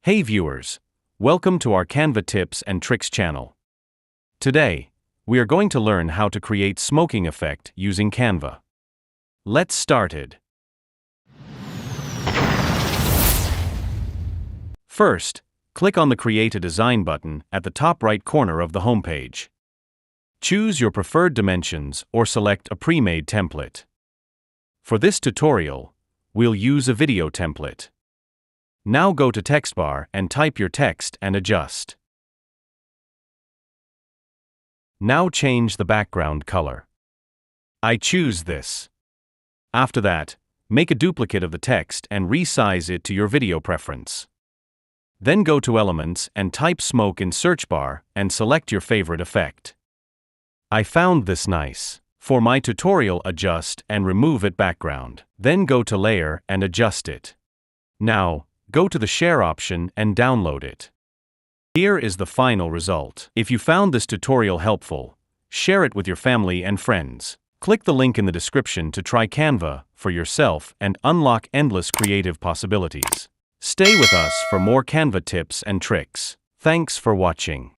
Hey viewers, welcome to our Canva Tips and Tricks channel. Today, we are going to learn how to create smoking effect using Canva. Let's start it. First, click on the Create a Design button at the top right corner of the homepage. Choose your preferred dimensions or select a pre-made template. For this tutorial, we'll use a video template. Now go to text bar and type your text and adjust. Now change the background color. I choose this. After that, make a duplicate of the text and resize it to your video preference. Then go to Elements and type smoke in search bar and select your favorite effect. I found this nice. For my tutorial, adjust and remove it background. Then go to Layer and adjust it. Now, go to the Share option and download it. Here is the final result. If you found this tutorial helpful, share it with your family and friends. Click the link in the description to try Canva for yourself and unlock endless creative possibilities. Stay with us for more Canva tips and tricks. Thanks for watching.